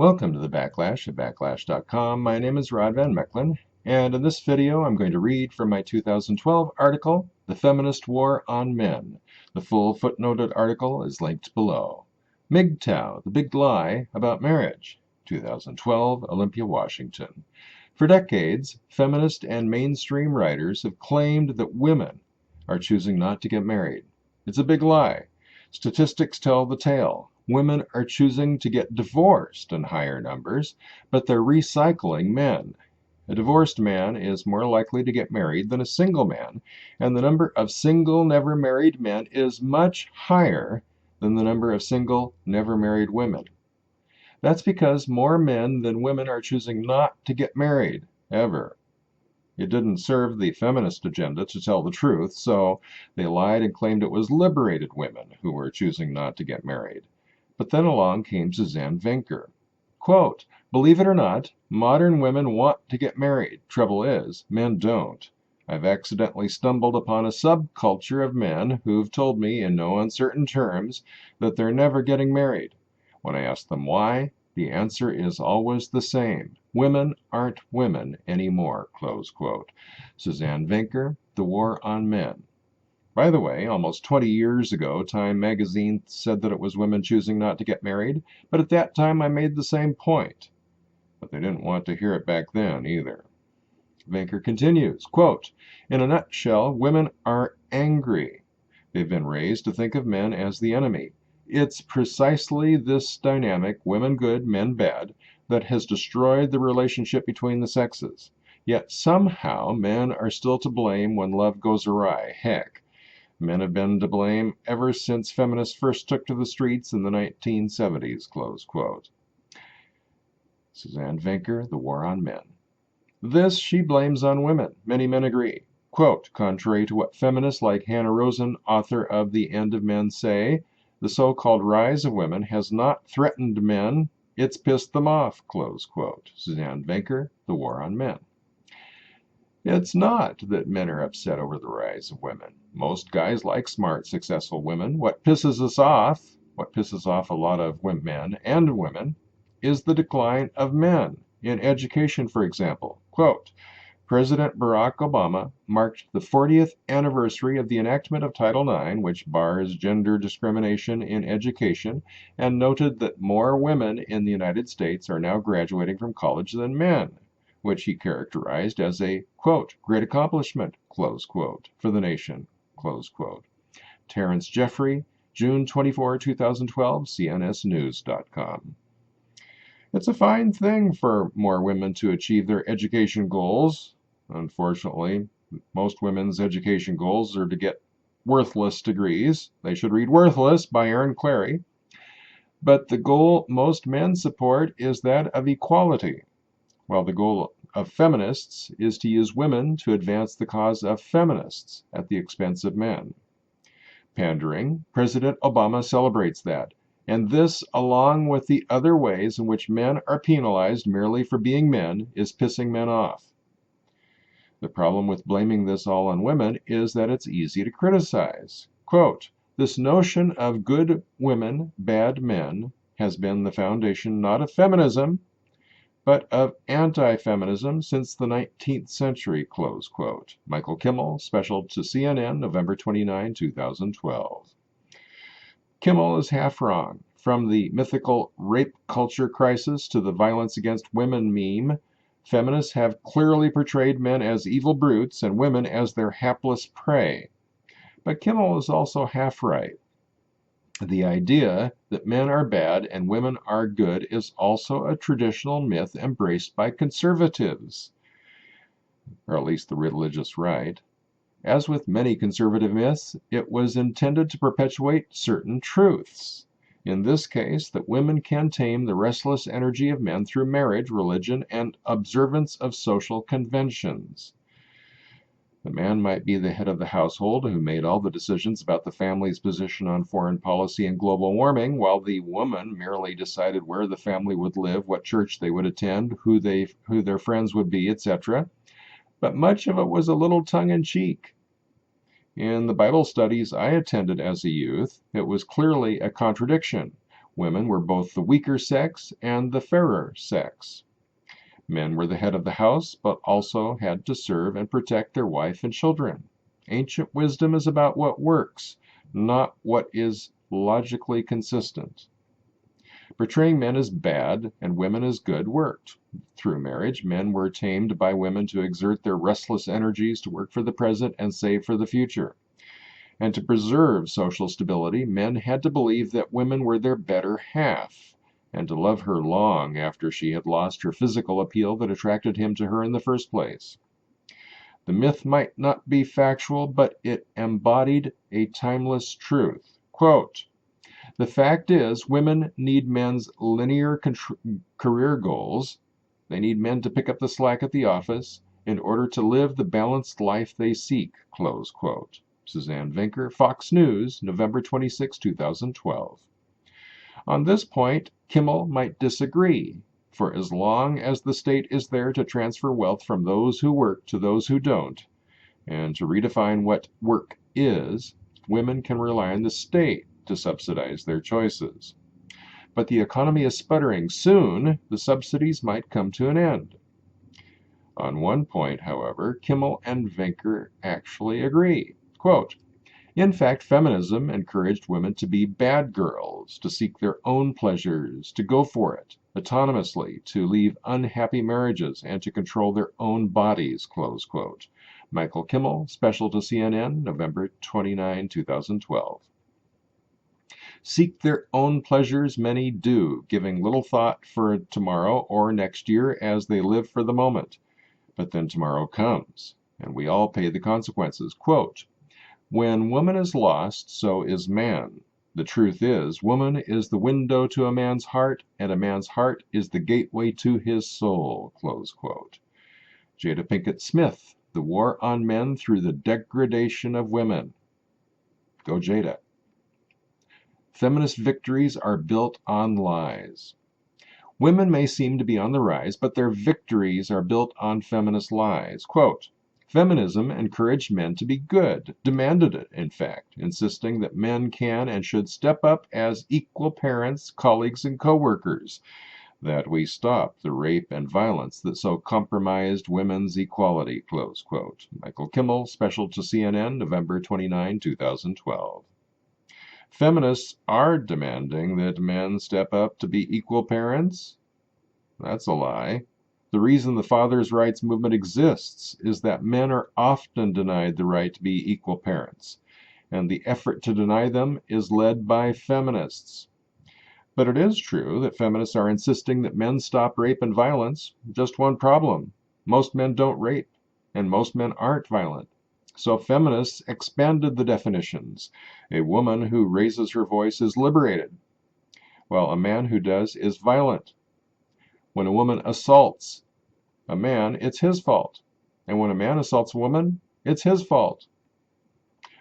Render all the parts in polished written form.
Welcome to the Backlash at Backlash.com. My name is Rod Van Mecklin, and in this video I'm going to read from my 2012 article, The Feminist War on Men. The full footnoted article is linked below. MGTOW, the Big Lie About Marriage, 2012, Olympia, Washington. For decades, feminist and mainstream writers have claimed that women are choosing not to get married. It's a big lie. Statistics tell the tale. Women are choosing to get divorced in higher numbers, but they're recycling men. A divorced man is more likely to get married than a single man, and the number of single, never married men is much higher than the number of single, never married women. That's because more men than women are choosing not to get married, ever. It didn't serve the feminist agenda to tell the truth, so they lied and claimed it was liberated women who were choosing not to get married. But then along came Suzanne Vinker. Quote, "Believe it or not, modern women want to get married. Trouble is, men don't. I've accidentally stumbled upon a subculture of men who've told me in no uncertain terms that they're never getting married. When I ask them why, the answer is always the same. Women aren't women anymore." Close quote. Suzanne Vinker, The War on Men. By the way, almost 20 years ago, Time magazine said that it was women choosing not to get married, but at that time I made the same point. But they didn't want to hear it back then either. Vinker continues, quote, "In a nutshell, women are angry. They've been raised to think of men as the enemy. It's precisely this dynamic, women good, men bad, that has destroyed the relationship between the sexes. Yet somehow men are still to blame when love goes awry. Heck, men have been to blame ever since feminists first took to the streets in the 1970s, close quote." Suzanne Vinker, The War on Men. This she blames on women. Many men agree. Quote, "Contrary to what feminists like Hannah Rosen, author of The End of Men, say, the so-called rise of women has not threatened men, it's pissed them off," close quote. Suzanne Vinker, The War on Men. It's not that men are upset over the rise of women. Most guys like smart, successful women. What pisses us off, what pisses off a lot of men and women, is the decline of men in education, for example. Quote, "President Barack Obama marked the 40th anniversary of the enactment of Title IX, which bars gender discrimination in education, and noted that more women in the United States are now graduating from college than men, which he characterized as a, quote, great accomplishment, close quote, for the nation," close quote. Terrence Jeffrey, June 24, 2012, cnsnews.com. It's a fine thing for more women to achieve their education goals. Unfortunately, most women's education goals are to get worthless degrees. They should read Worthless by Aaron Clary. But the goal most men support is that of equality, while the goal of feminists is to use women to advance the cause of feminists at the expense of men. Pandering, President Obama celebrates that, and this, along with the other ways in which men are penalized merely for being men, is pissing men off. The problem with blaming this all on women is that it's easy to criticize. Quote, "This notion of good women, bad men has been the foundation not of feminism, but of anti-feminism since the 19th century, close quote. Michael Kimmel, special to CNN, November 29, 2012. Kimmel is half wrong. From the mythical rape culture crisis to the violence against women meme, feminists have clearly portrayed men as evil brutes and women as their hapless prey. But Kimmel is also half right. The idea that men are bad and women are good is also a traditional myth embraced by conservatives, or at least the religious right. As with many conservative myths, it was intended to perpetuate certain truths. In this case, that women can tame the restless energy of men through marriage, religion, and observance of social conventions. The man might be the head of the household who made all the decisions about the family's position on foreign policy and global warming, while the woman merely decided where the family would live, what church they would attend, who their friends would be, etc. But much of it was a little tongue-in-cheek. In the Bible studies I attended as a youth, it was clearly a contradiction. Women were both the weaker sex and the fairer sex. Men were the head of the house, but also had to serve and protect their wife and children. Ancient wisdom is about what works, not what is logically consistent. Portraying men as bad and women as good worked. Through marriage, men were tamed by women to exert their restless energies to work for the present and save for the future. And to preserve social stability, men had to believe that women were their better half, and to love her long after she had lost her physical appeal that attracted him to her in the first place. The myth might not be factual, but it embodied a timeless truth. Quote, "The fact is, women need men's linear career goals. They need men to pick up the slack at the office in order to live the balanced life they seek." Close quote. Suzanne Vinker, Fox News, November 26, 2012. On this point, Kimmel might disagree, for as long as the state is there to transfer wealth from those who work to those who don't, and to redefine what work is, women can rely on the state to subsidize their choices. But the economy is sputtering. Soon, the subsidies might come to an end. On one point, however, Kimmel and Vinker actually agree. Quote, "In fact, feminism encouraged women to be bad girls, to seek their own pleasures, to go for it, autonomously, to leave unhappy marriages, and to control their own bodies." Close quote. Michael Kimmel, special to CNN, November 29, 2012. Seek their own pleasures many do, giving little thought for tomorrow or next year as they live for the moment. But then tomorrow comes, and we all pay the consequences. Quote, "When woman is lost, so is man. The truth is, woman is the window to a man's heart, and a man's heart is the gateway to his soul." Close quote. Jada Pinkett Smith, The War on Men Through the Degradation of Women. Go Jada. Feminist victories are built on lies. Women may seem to be on the rise, but their victories are built on feminist lies. Quote, "Feminism encouraged men to be good, demanded it, in fact, insisting that men can and should step up as equal parents, colleagues, and co-workers, that we stop the rape and violence that so compromised women's equality." Close quote. Michael Kimmel, special to CNN, November 29, 2012. Feminists are demanding that men step up to be equal parents? That's a lie. The reason the fathers' rights movement exists is that men are often denied the right to be equal parents, and the effort to deny them is led by feminists. But it is true that feminists are insisting that men stop rape and violence. Just one problem: most men don't rape, and most men aren't violent. So feminists expanded the definitions. A woman who raises her voice is liberated, while a man who does is violent. When a woman assaults a man, it's his fault. And when a man assaults a woman, it's his fault.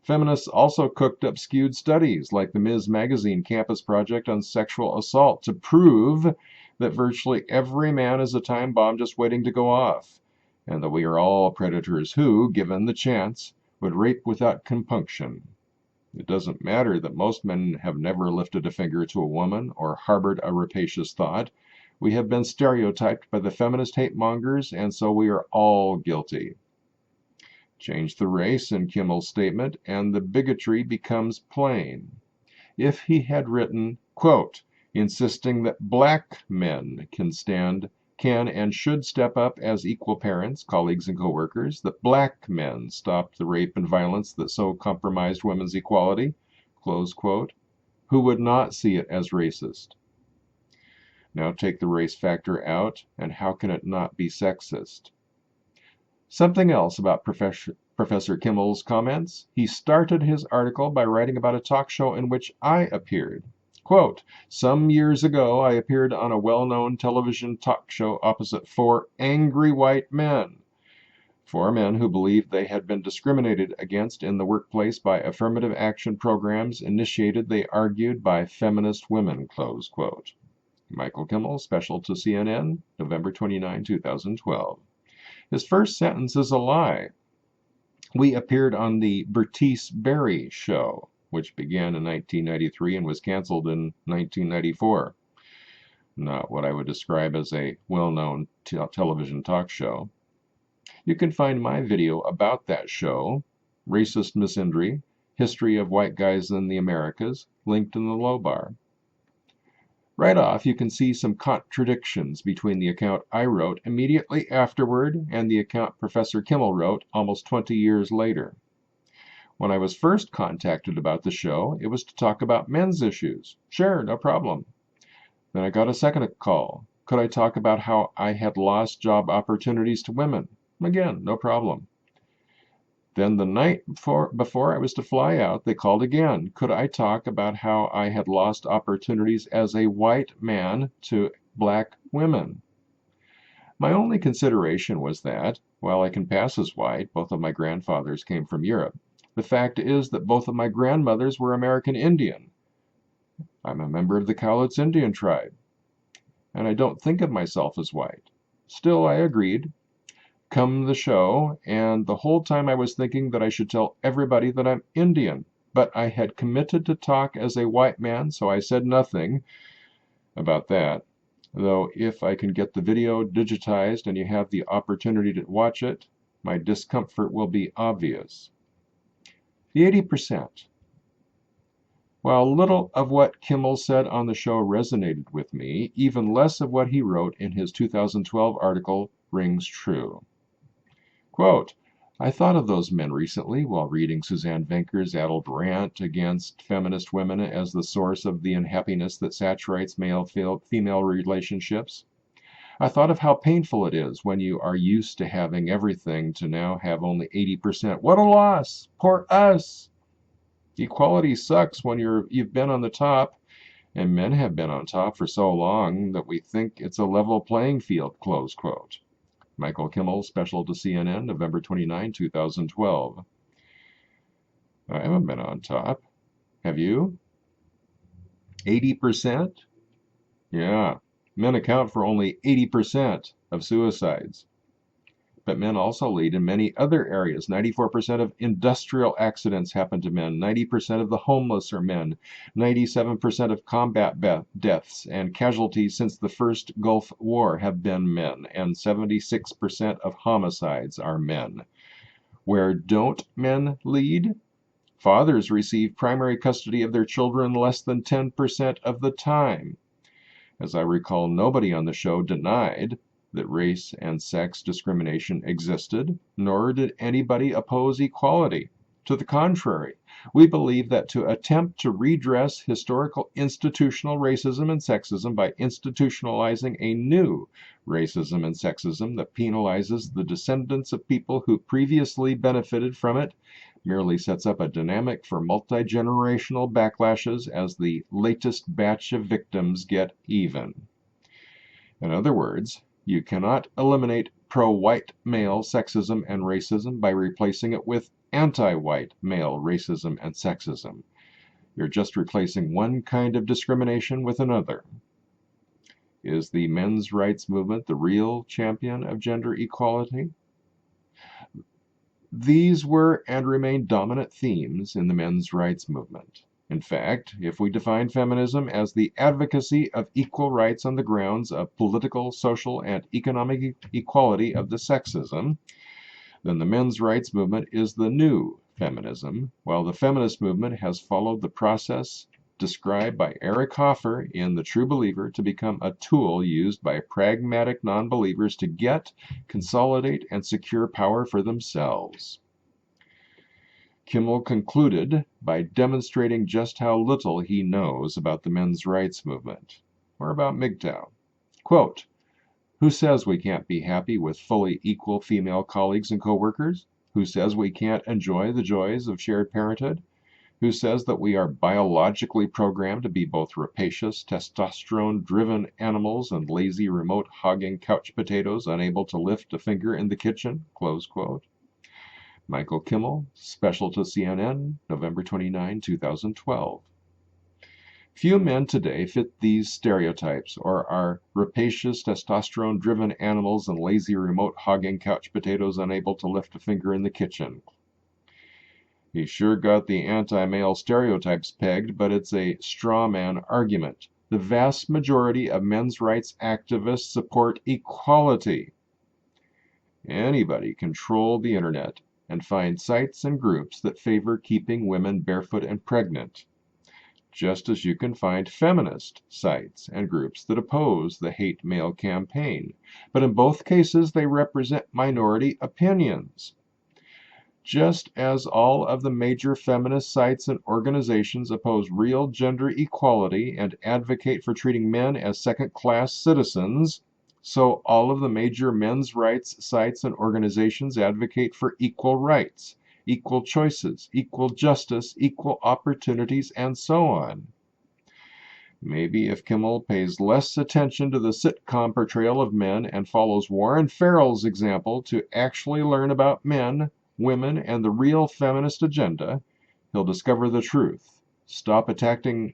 Feminists also cooked up skewed studies, like the Ms. Magazine Campus Project on Sexual Assault, to prove that virtually every man is a time bomb just waiting to go off, and that we are all predators who, given the chance, would rape without compunction. It doesn't matter that most men have never lifted a finger to a woman or harbored a rapacious thought. We have been stereotyped by the feminist hate mongers, and so we are all guilty. Change the race in Kimmel's statement, and the bigotry becomes plain. If he had written, quote, "insisting that black men can and should step up as equal parents, colleagues, and co-workers, that black men stop the rape and violence that so compromised women's equality," close quote, who would not see it as racist? Now take the race factor out, and how can it not be sexist? Something else about Professor Kimmel's comments. He started his article by writing about a talk show in which I appeared. Quote, "Some years ago, I appeared on a well-known television talk show opposite four angry white men. Four men who believed they had been discriminated against in the workplace by affirmative action programs initiated, they argued, by feminist women." Close quote. Michael Kimmel, special to CNN, November 29, 2012. His first sentence is a lie. "We appeared on the Bertice Berry show." which began in 1993 and was canceled in 1994. Not what I would describe as a well-known television talk show. You can find my video about that show, Racist Misandry, History of White Guys in the Americas, linked in the low bar. Right off, you can see some contradictions between the account I wrote immediately afterward and the account Professor Kimmel wrote almost 20 years later. When I was first contacted about the show, it was to talk about men's issues. Sure, no problem. Then I got a second call. Could I talk about how I had lost job opportunities to women? Again, no problem. Then the night before I was to fly out, they called again. Could I talk about how I had lost opportunities as a white man to black women? My only consideration was that, while I can pass as white, both of my grandfathers came from Europe. The fact is that both of my grandmothers were American Indian. I'm a member of the Cowlitz Indian tribe, and I don't think of myself as white. Still, I agreed. Come the show, and the whole time I was thinking that I should tell everybody that I'm Indian, but I had committed to talk as a white man, so I said nothing about that. Though if I can get the video digitized and you have the opportunity to watch it, my discomfort will be obvious. The 80%. While little of what Kimmel said on the show resonated with me, even less of what he wrote in his 2012 article rings true. Quote, I thought of those men recently while reading Suzanne Vinker's addled rant against feminist women as the source of the unhappiness that saturates male-female relationships. I thought of how painful it is when you are used to having everything to now have only 80%. What a loss! Poor us! Equality sucks when you've been on the top, and men have been on top for so long that we think it's a level playing field, close quote. Michael Kimmel, special to CNN, November 29, 2012. I haven't been on top. Have you? 80%? Yeah. Men account for only 80% of suicides. But men also lead in many other areas. 94% of industrial accidents happen to men. 90% of the homeless are men. 97% of combat deaths and casualties since the first Gulf War have been men. And 76% of homicides are men. Where don't men lead? Fathers receive primary custody of their children less than 10% of the time. As I recall, nobody on the show denied that race and sex discrimination existed, nor did anybody oppose equality. To the contrary, we believe that to attempt to redress historical institutional racism and sexism by institutionalizing a new racism and sexism that penalizes the descendants of people who previously benefited from it merely sets up a dynamic for multi-generational backlashes as the latest batch of victims get even. In other words, you cannot eliminate pro-white male sexism and racism by replacing it with anti-white male racism and sexism. You're just replacing one kind of discrimination with another. Is the men's rights movement the real champion of gender equality? These were and remain dominant themes in the men's rights movement. In fact, if we define feminism as the advocacy of equal rights on the grounds of political, social, and economic equality of the sexism, then the men's rights movement is the new feminism, while the feminist movement has followed the process described by Eric Hoffer in The True Believer to become a tool used by pragmatic non-believers to get, consolidate, and secure power for themselves. Kimmel concluded by demonstrating just how little he knows about the men's rights movement, or about MGTOW. Quote, who says we can't be happy with fully equal female colleagues and coworkers? Who says we can't enjoy the joys of shared parenthood? Who says that we are biologically programmed to be both rapacious, testosterone-driven animals and lazy, remote-hogging couch potatoes unable to lift a finger in the kitchen? Close quote. Michael Kimmel, special to CNN, November 29, 2012. Few men today fit these stereotypes or are rapacious, testosterone-driven animals and lazy, remote-hogging couch potatoes unable to lift a finger in the kitchen. He sure got the anti-male stereotypes pegged, but it's a straw man argument. The vast majority of men's rights activists support equality. Anybody can troll the internet and find sites and groups that favor keeping women barefoot and pregnant, just as you can find feminist sites and groups that oppose the hate mail campaign. But in both cases, they represent minority opinions. Just as all of the major feminist sites and organizations oppose real gender equality and advocate for treating men as second-class citizens, so all of the major men's rights sites and organizations advocate for equal rights, equal choices, equal justice, equal opportunities, and so on. Maybe if Kimmel pays less attention to the sitcom portrayal of men and follows Warren Farrell's example to actually learn about men, women, and the real feminist agenda, he'll discover the truth, stop attacking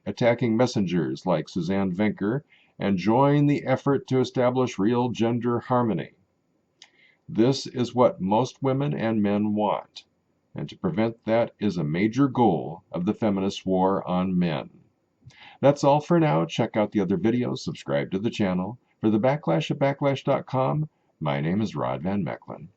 messengers like Suzanne Vinker, and join the effort to establish real gender harmony. This is what most women and men want, and to prevent that is a major goal of the feminist war on men. That's all for now. Check out the other videos, subscribe to the channel. For the Backlash at Backlash.com, my name is Rod Van Mecklin.